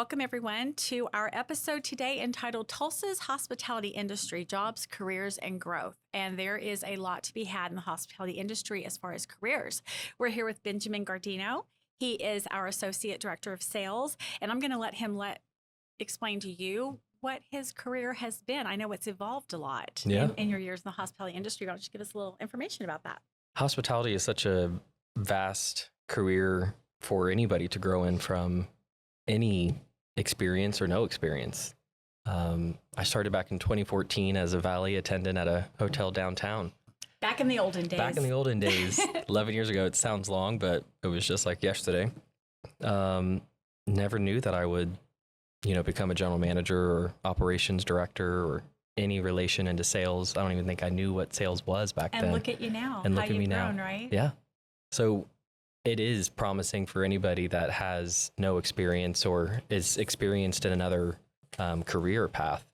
Welcome everyone to our episode today entitled Tulsa's Hospitality Industry, Jobs, Careers, and Growth. And there is a lot to be had in the hospitality industry as far as careers. We're here with Benjamin Gardino. He is our Associate Director of Sales, and I'm going to let him explain to you what his career has been. I know it's evolved a lot in your years in the hospitality industry. Why don't you give us a little information about that? Hospitality is such a vast career for anybody to grow in from any experience or no experience. I started back in 2014 as a valet attendant at a hotel downtown. Back in the olden days. Back in the olden days, 11 years ago. It sounds long, but it was just like yesterday. Never knew that I would, become a general manager or operations director or any relation into sales. I don't even think I knew what sales was back then. And look at you now. And look at me grown, now. Right? Yeah. So it is promising for anybody that has no experience or is experienced in another career path.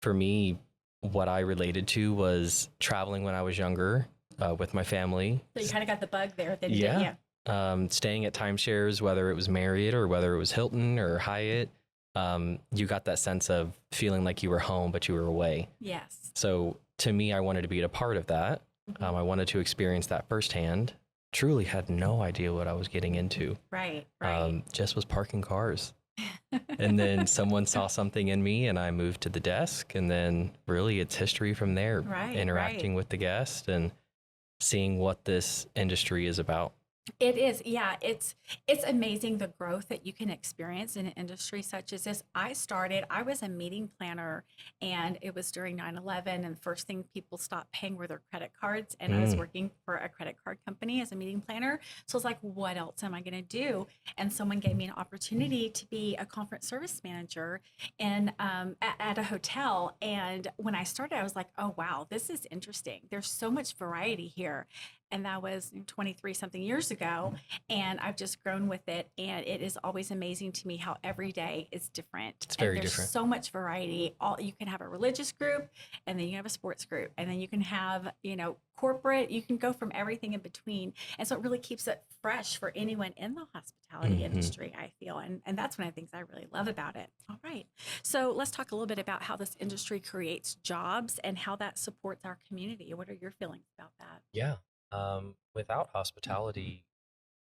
For me, what I related to was traveling when I was younger with my family. So you kind of got the bug there. Then, yeah. Staying at timeshares, whether it was Marriott or whether it was Hilton or Hyatt, you got that sense of feeling like you were home, but you were away. Yes. So to me, I wanted to be a part of that. Mm-hmm. I wanted to experience that firsthand. Truly had no idea what I was getting into. Right. Just was parking cars. And then someone saw something in me and I moved to the desk, and then really it's history from there. Interacting with the guest and seeing what this industry is about. It is. Yeah. It's amazing the growth that you can experience in an industry such as this. I was a meeting planner, and it was during 9/11, and the first thing people stopped paying were their credit cards. And I was working for a credit card company as a meeting planner. So I was like, what else am I going to do? And someone gave me an opportunity to be a conference service manager at a hotel. And when I started, I was like, oh, wow, this is interesting. There's so much variety here. And that was 23 something years ago. And I've just grown with it. And it is always amazing to me how every day is different. It's very there's different. So much variety. You can have a religious group, and then you have a sports group, and then you can have, corporate. You can go from everything in between. And so it really keeps it fresh for anyone in the hospitality industry, I feel. And that's one of the things I really love about it. All right. So let's talk a little bit about how this industry creates jobs and how that supports our community. What are your feelings about that? Yeah. Without hospitality,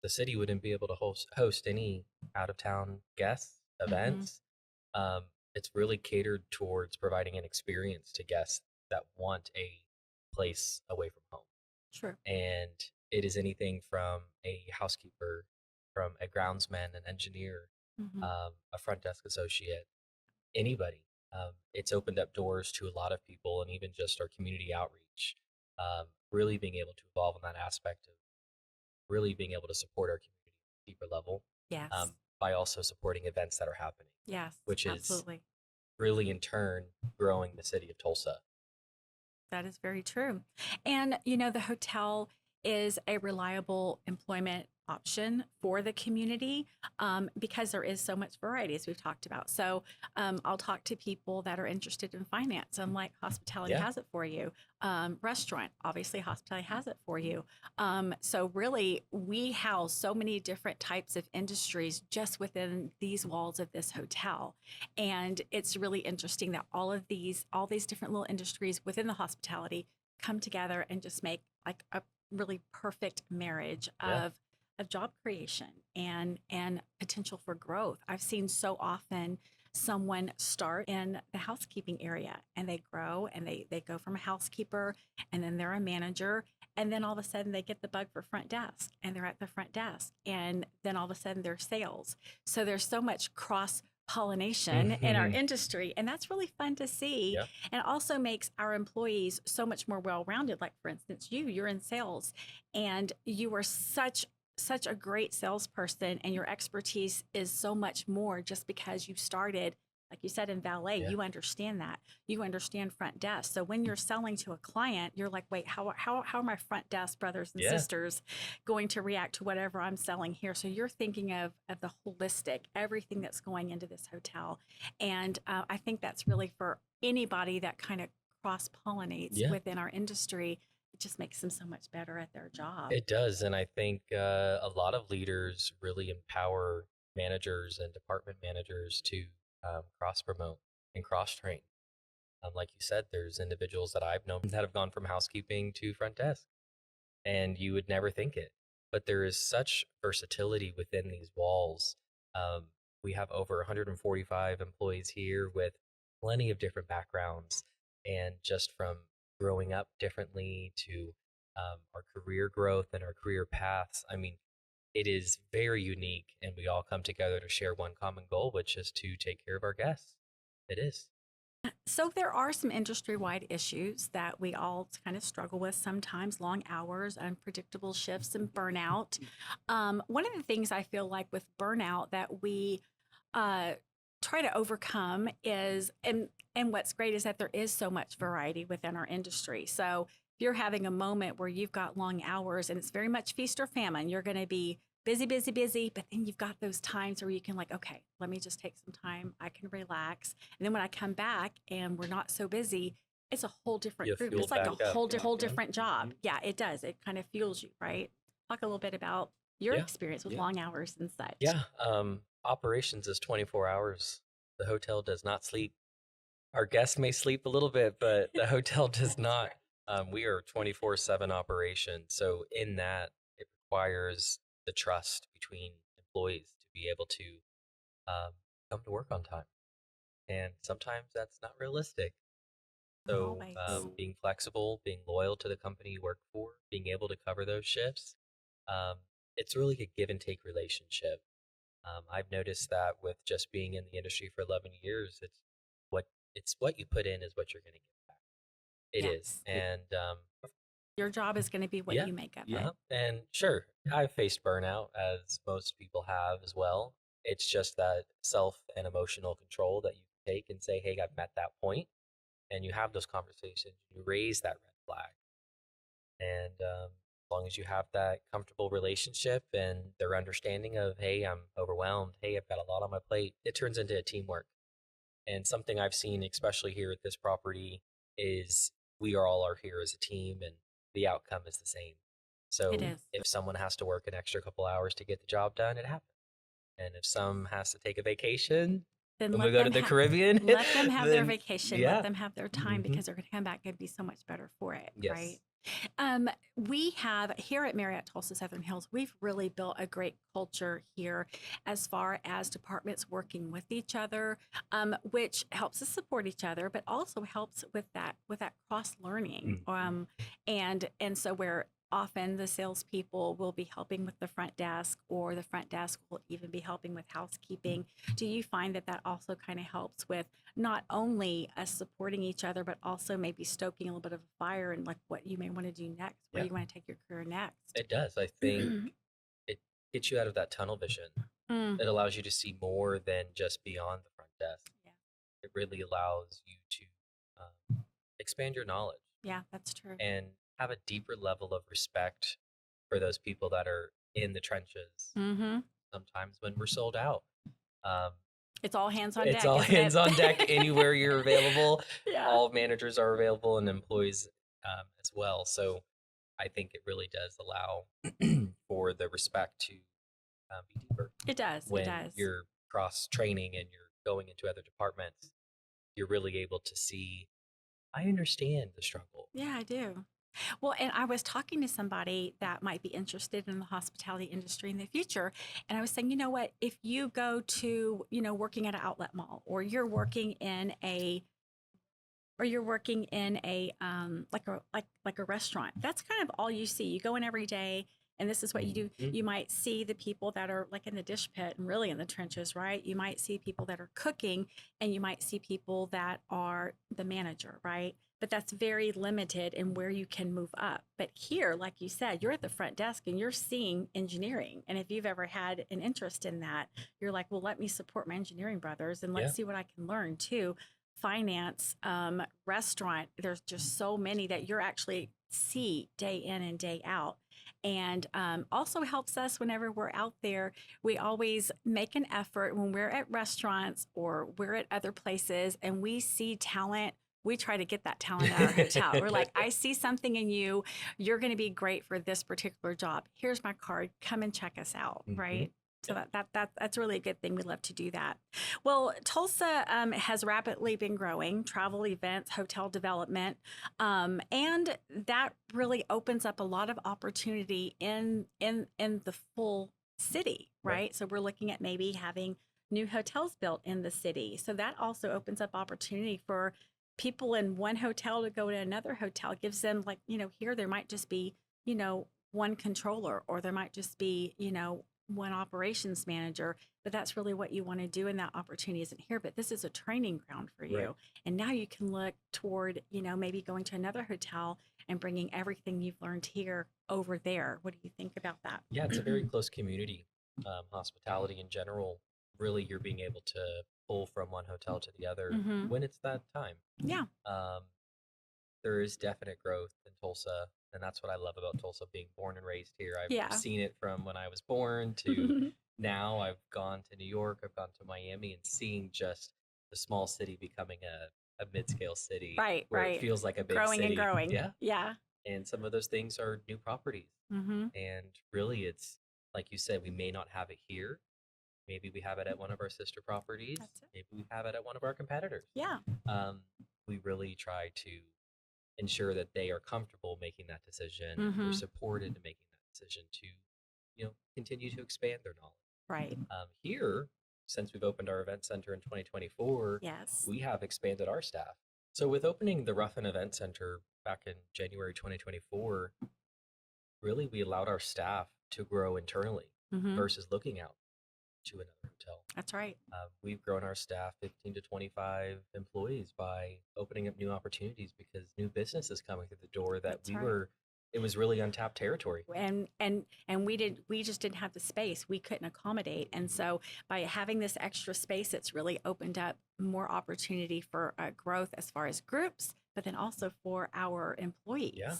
the city wouldn't be able to host any out-of-town guests, events. It's really catered towards providing an experience to guests that want a place away from home. Sure. And it is anything from a housekeeper, from a groundsman, an engineer, a front desk associate, anybody. It's opened up doors to a lot of people, and even just our community outreach. Really being able to evolve on that aspect of really being able to support our community at a deeper level. Yes. By also supporting events that are happening. Yes. Which absolutely. is really in turn growing the city of Tulsa. That is very true. And, the hotel is a reliable employment option for the community because there is so much variety, as we've talked about. So I'll talk to people that are interested in finance. I'm like, hospitality has it for you. Restaurant, obviously, hospitality has it for you. So really, we house so many different types of industries just within these walls of this hotel. And it's really interesting that all these different little industries within the hospitality come together and just make like a really perfect marriage of job creation and potential for growth. I've seen so often someone start in the housekeeping area and they grow and they go from a housekeeper and then they're a manager, and then all of a sudden they get the bug for front desk and they're at the front desk, and then all of a sudden they're sales. So there's so much cross pollination in our industry, and that's really fun to see. And it also makes our employees so much more well-rounded. Like, for instance, you're in sales, and you are such a great salesperson, and your expertise is so much more just because you started, like you said, in valet. You understand that. You understand front desk. So when you're selling to a client, you're like, wait, how are my front desk brothers and sisters going to react to whatever I'm selling here? So you're thinking of the holistic, everything that's going into this hotel. And I think that's really for anybody that kind of cross-pollinates within our industry. It just makes them so much better at their job. It does. And I think a lot of leaders really empower managers and department managers to cross promote and cross train. Like you said, there's individuals that I've known that have gone from housekeeping to front desk, and you would never think it. But there is such versatility within these walls. Um, we have over 145 employees here with plenty of different backgrounds, and just from growing up differently to our career growth and our career paths. I mean, it is very unique, and we all come together to share one common goal, which is to take care of our guests. It is. So there are some industry-wide issues that we all kind of struggle with sometimes: long hours, unpredictable shifts, and burnout. One of the things I feel like with burnout that we uh, try to overcome is, and what's great is that there is so much variety within our industry. So if you're having a moment where you've got long hours and it's very much feast or famine, you're going to be busy, busy, busy, but then you've got those times where you can, like, okay, let me just take some time. I can relax. And then when I come back and we're not so busy, it's a whole different group. It's like a whole different job. Yeah, it does. It kind of fuels you, right? Talk a little bit about your experience with long hours and such. Yeah. Operations is 24 hours. The hotel does not sleep. Our guests may sleep a little bit, but the hotel does not. We are 24/7 operation. So in that, it requires the trust between employees to be able to um, come to work on time. And sometimes that's not realistic. So being flexible, being loyal to the company you work for, being able to cover those shifts, um, it's really a give and take relationship. I've noticed that with just being in the industry for 11 years, what what you put in is what you're going to get back. It is, and your job is going to be what you make of it. And sure, I've faced burnout, as most people have as well. It's just that self and emotional control that you take and say, "Hey, I've met that point," and you have those conversations. You raise that red flag, and as long as you have that comfortable relationship and their understanding of, "Hey, I'm overwhelmed. Hey, I've got a lot on my plate," it turns into a teamwork. And something I've seen, especially here at this property, is we are all are here as a team, and the outcome is the same. So if someone has to work an extra couple hours to get the job done, it happens. And if some has to take a vacation, then when we go to the Caribbean, let them have their vacation, let them have their time, because they're going to come back and be so much better for it, right? We have here at Marriott Tulsa Southern Hills, we've really built a great culture here as far as departments working with each other, which helps us support each other, but also helps with that cross learning. And so where often the salespeople will be helping with the front desk, or the front desk will even be helping with housekeeping. Do you find that also kind of helps with not only us supporting each other, but also maybe stoking a little bit of a fire and like what you may want to do next, where you want to take your career next? It does. I think it gets you out of that tunnel vision. It allows you to see more than just beyond the front desk. It really allows you to expand your knowledge. Yeah, that's true. And have a deeper level of respect for those people that are in the trenches. Sometimes when we're sold out, it's all hands on deck. It's all hands on deck anywhere you're available. All managers are available, and employees as well. So I think it really does allow for the respect to be deeper. It does. When you're cross training and you're going into other departments, you're really able to see, I understand the struggle. Yeah, I do. Well, and I was talking to somebody that might be interested in the hospitality industry in the future. And I was saying, you know what, if you go to, working at an outlet mall, or you're working in a like a restaurant, that's kind of all you see. You go in every day, and this is what you do. You might see the people that are like in the dish pit and really in the trenches, right? You might see people that are cooking, and you might see people that are the manager, right? But that's very limited in where you can move up. But here, like you said, you're at the front desk and you're seeing engineering. And if you've ever had an interest in that, you're like, well, let me support my engineering brothers, and let's see what I can learn too. Finance, restaurant, there's just so many that you're actually see day in and day out. And also helps us whenever we're out there. We always make an effort when we're at restaurants or we're at other places and we see talent. We try to get that talent at our hotel. We're like, I see something in you. You're going to be great for this particular job. Here's my card. Come and check us out, right? So that's really a good thing. We love to do that. Well, Tulsa has rapidly been growing, travel, events, hotel development, and that really opens up a lot of opportunity in the full city, right? So we're looking at maybe having new hotels built in the city. So that also opens up opportunity for people in one hotel to go to another hotel. It gives them, like, here there might just be, one controller, or there might just be, one operations manager, but that's really what you want to do, and that opportunity isn't here. But this is a training ground for you. Right. And now you can look toward, maybe going to another hotel and bringing everything you've learned here over there. What do you think about that? Yeah, it's a very close community. Hospitality in general, really, you're being able to pull from one hotel to the other when it's that time. Yeah. There is definite growth in Tulsa, and that's what I love about Tulsa, being born and raised here. I've Yeah. seen it from when I was born to now. I've gone to New York, I've gone to Miami, and seeing just the small city becoming a mid-scale city, Right, where right. it feels like a big Growing city. and growing. Yeah. Yeah. And some of those things are new properties. And really, it's like you said, we may not have it here. Maybe we have it at one of our sister properties. That's it. Maybe we have it at one of our competitors. Yeah. We really try to ensure that they are comfortable making that decision, and they're supported in making that decision to, continue to expand their knowledge. Right. Here, since we've opened our event center in 2024, Yes. we have expanded our staff. So with opening the Ruffin Event Center back in January 2024, really we allowed our staff to grow internally versus looking out to another hotel. That's right. We've grown our staff 15 to 25 employees by opening up new opportunities, because new business is coming through the door that That's right. It was really untapped territory. And we just didn't have the space. We couldn't accommodate. And so by having this extra space, it's really opened up more opportunity for growth as far as groups, but then also for our employees. Yeah.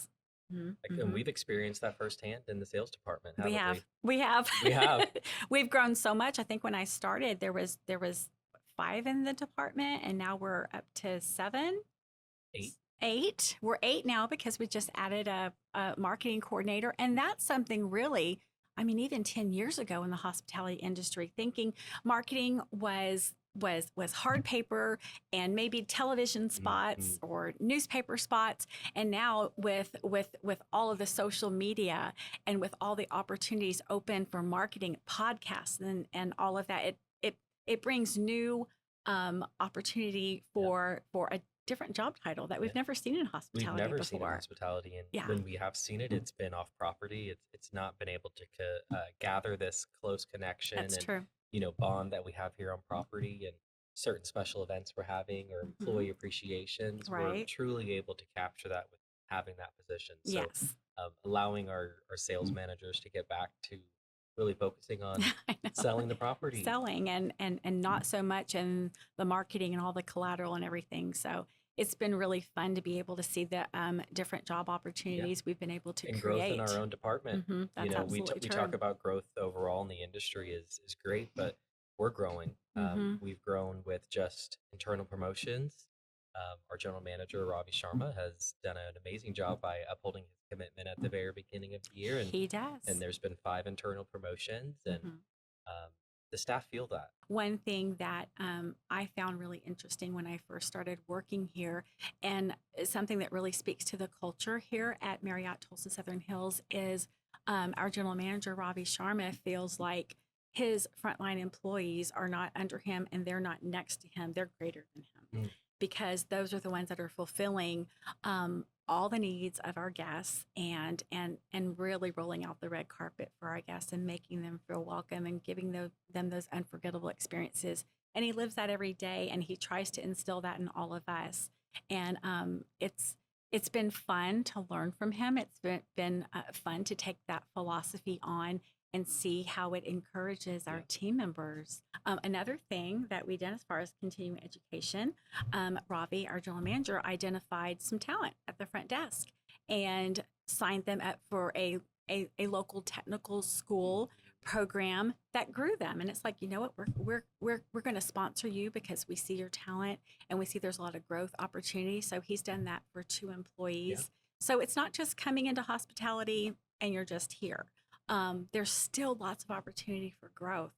And we've experienced that firsthand in the sales department. We have. We have. We've grown so much. I think when I started, there was 5 in the department, and now we're up to 7. 8. We're 8 now because we just added a marketing coordinator, and that's something really. I mean, even 10 years ago in the hospitality industry, thinking marketing was hard paper and maybe television spots or newspaper spots, and now with all of the social media and with all the opportunities open for marketing, podcasts and all of that, it brings new opportunity for a different job title that we've never seen in hospitality We've never before. seen in hospitality, and when we have seen it, it's been off property. It's not been able to gather this close connection. That's true. Bond that we have here on property, and certain special events we're having, or employee appreciations. Right. We're truly able to capture that with having that position. So, Yes. allowing our sales managers to get back to really focusing on selling the property. Selling and not so much in the marketing and all the collateral and everything. So it's been really fun to be able to see the different job opportunities we've been able to and create. Growth in our own department. That's absolutely we true. talk about growth overall in the industry is great, but we're growing. We've grown with just internal promotions. Our general manager, Ravi Sharma, has done an amazing job by upholding his commitment at the very beginning of the year. And he does. And there's been 5 internal promotions, and the staff feel that. One thing that I found really interesting when I first started working here, and something that really speaks to the culture here at Marriott Tulsa Southern Hills, is our general manager, Ravi Sharma, feels like his frontline employees are not under him and they're not next to him. They're greater than him. Because those are the ones that are fulfilling all the needs of our guests and really rolling out the red carpet for our guests and making them feel welcome and giving them those unforgettable experiences. And he lives that every day, and he tries to instill that in all of us. And it's been fun to learn from him. It's been fun to take that philosophy on and see how it encourages our team members. Another thing that we did as far as continuing education, Ravi, our general manager, identified some talent at the front desk and signed them up for a local technical school program that grew them. And it's like, you know what, we're going to sponsor you because we see your talent and we see there's a lot of growth opportunity. So he's done that for 2 employees. So it's not just coming into hospitality and you're just here. there's still lots of opportunity for growth.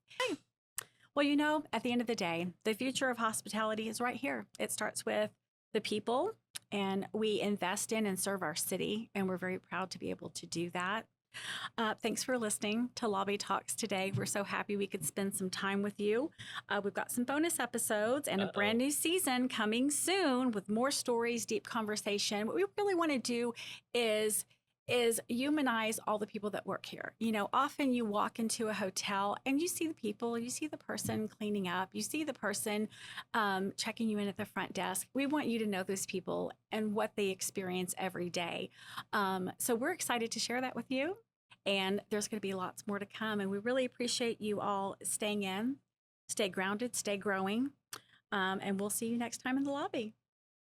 Well, you know, at the end of the day, the future of hospitality is right here. It starts with the people, and we invest in and serve our city, and we're very proud to be able to do that. Thanks for listening to Lobby Talks today. We're so happy we could spend some time with you. We've got some bonus episodes and a brand new season coming soon with more stories, deep conversation. What we really want to do is humanize all the people that work here. You know, often you walk into a hotel and you see the people, you see the person cleaning up, you see the person checking you in at the front desk. We want you to know those people and what they experience every day. So we're excited to share that with you. And there's going to be lots more to come. And we really appreciate you all staying in, stay grounded, stay growing. And we'll see you next time in the lobby.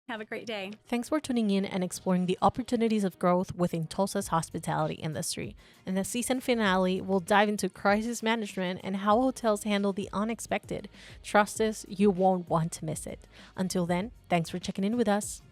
Have a great day. Thanks for tuning in and exploring the opportunities of growth within Tulsa's hospitality industry. In the season finale, we'll dive into crisis management and how hotels handle the unexpected. Trust us, you won't want to miss it. Until then, thanks for checking in with us.